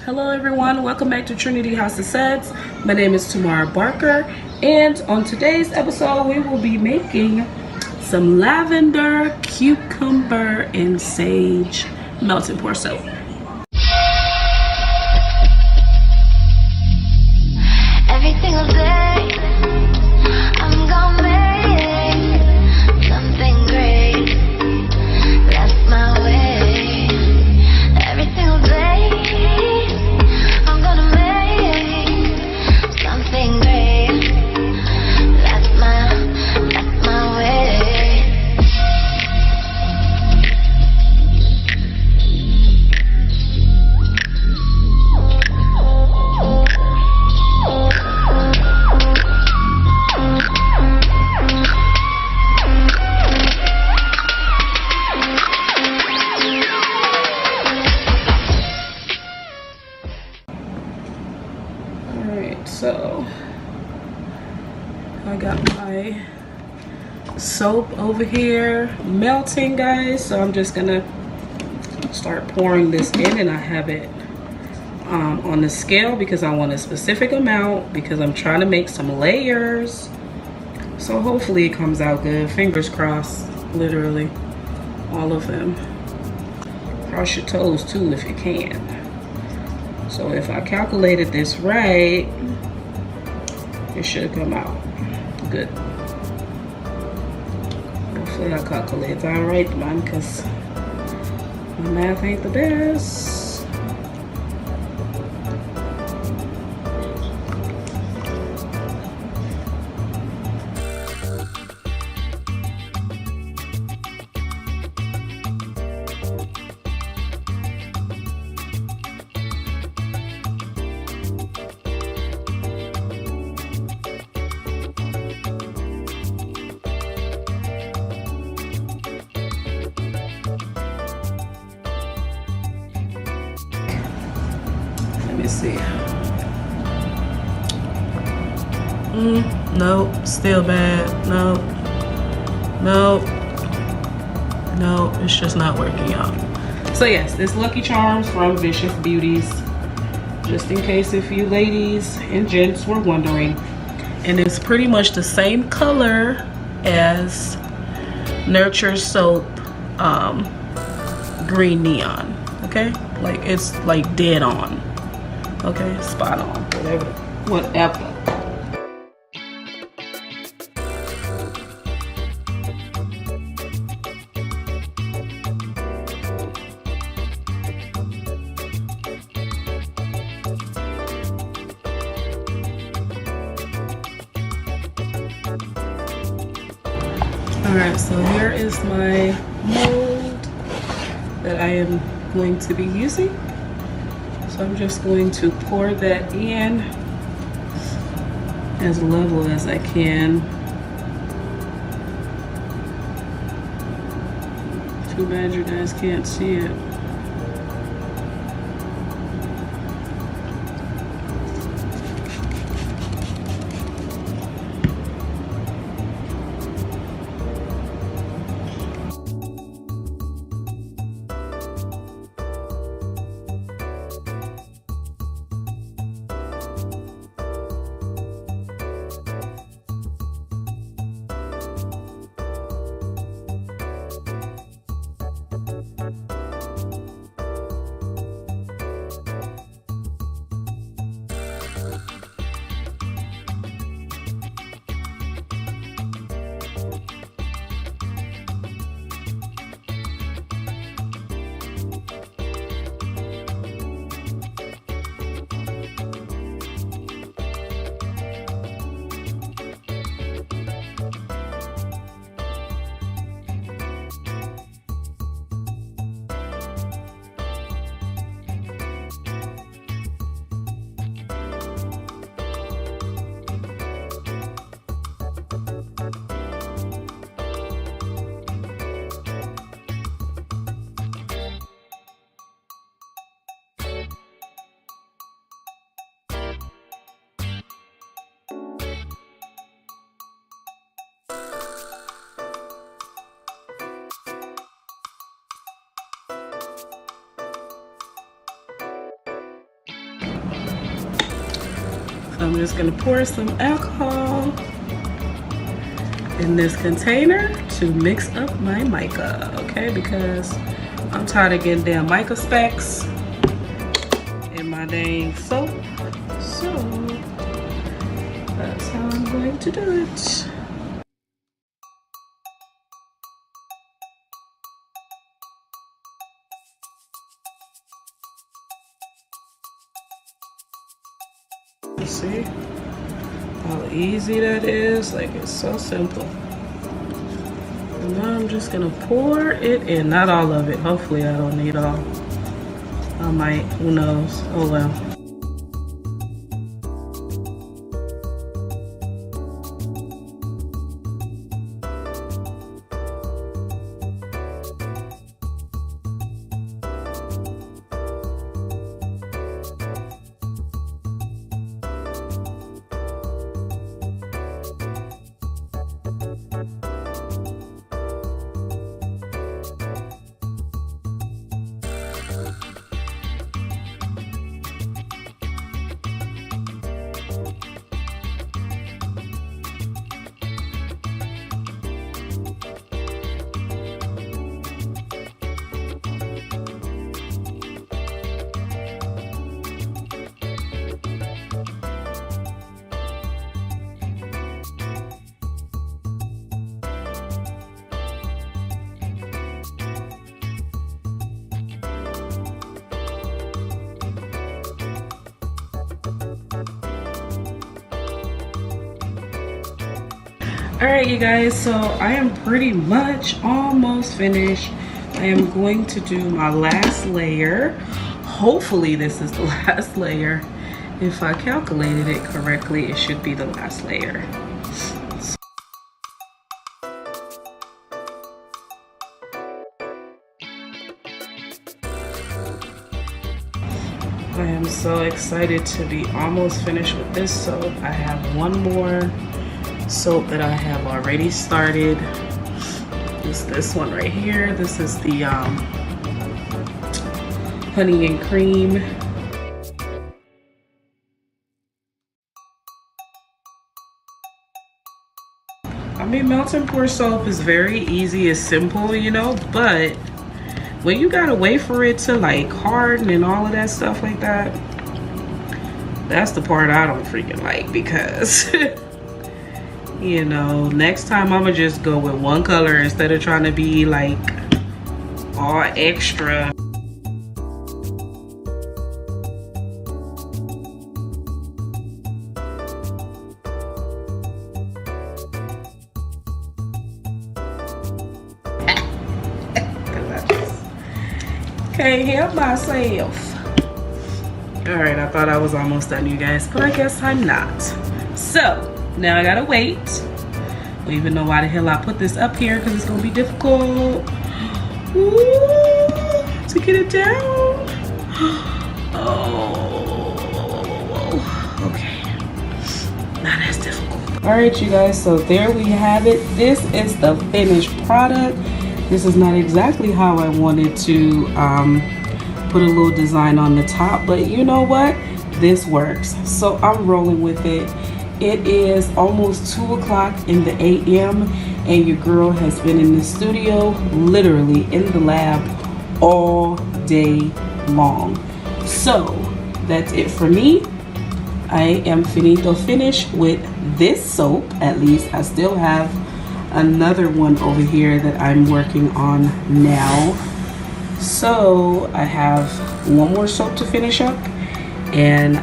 Hello everyone, welcome back to Trinity House of Suds. My name is Tamara Barker, and on today's episode we will be making some lavender, cucumber, and sage melt and pour soap. Every single day I'm gonna make something great. That's my way. Every single day I'm gonna make something great. That's my way. So I got my soap over here melting, guys, so I'm just gonna start pouring this in, and I have it on the scale because I want a specific amount because I'm trying to make some layers, so hopefully it comes out good. Fingers crossed, literally all of them. Cross your toes too if you can. So if I calculated this right, it should come out good. Hopefully I calculate that right, man, because my math ain't the best. Let me see. Nope, still bad. Nope, it's just not working out. So yes, this Lucky Charms from Vicious Beauties, just in case if you ladies and gents were wondering. And it's pretty much the same color as Nurture Soap Green Neon. Okay, like it's like dead on. Okay, spot on, whatever. All right, so here is my mold that I am going to be using. So I'm just going to pour that in as level as I can. Too bad you guys can't see it. I'm just gonna pour some alcohol in this container to mix up my mica, okay? Because I'm tired of getting damn mica specks in my dang soap. So that's how I'm going to do it. See how easy that is? Like, it's so simple. And now I'm just gonna pour it in, not all of it. Hopefully I don't need all. I might, who knows? Oh well. Alright you guys, so I am pretty much almost finished. I am going to do my last layer. Hopefully this is the last layer. If I calculated it correctly, it should be the last layer. I am so excited to be almost finished with this soap. I have one more soap that I have already started. It's this one right here. This is the honey and cream. I mean, melt and pour soap is very easy, it's simple, you know, but when you gotta wait for it to like harden and all of that stuff like that, that's the part I don't freaking like, because you know, next time I'm gonna just go with one color instead of trying to be like all extra. Can't help myself. Alright, I thought I was almost done, you guys, but I guess I'm not. So now I gotta wait. I don't even know why the hell I put this up here, because it's gonna be difficult. Ooh, to get it down. Oh, okay. Not as difficult. All right, you guys, so there we have it. This is the finished product. This is not exactly how I wanted to put a little design on the top, but you know what? This works. So I'm rolling with it. It is almost 2 o'clock in the AM, and your girl has been in the studio, literally in the lab, all day long. So that's it for me. I am finito finished with this soap. At least I still have another one over here that I'm working on now. So I have one more soap to finish up, and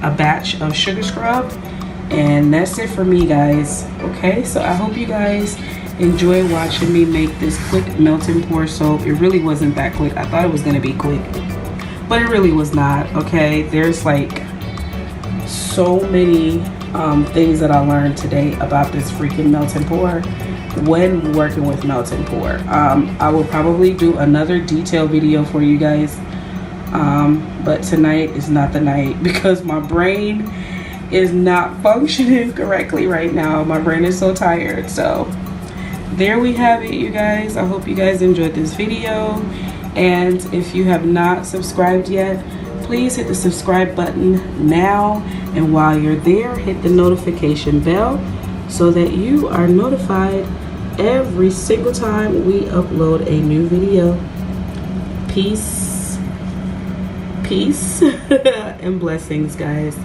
a batch of sugar scrub, and that's it for me, guys. Okay, so I hope you guys enjoy watching me make this quick melt and pour soap. It really wasn't that quick. I thought it was gonna be quick, but it really was not. Okay, there's like so many things that I learned today about this freaking melt and pour when working with melt and pour. I will probably do another detailed video for you guys, but tonight is not the night, because my brain is not functioning correctly right now. My brain is so tired. So there we have it, you guys. I hope you guys enjoyed this video, and if you have not subscribed yet, please hit the subscribe button now And while you're there, hit the notification bell so that you are notified every single time we upload a new video. Peace and blessings, guys.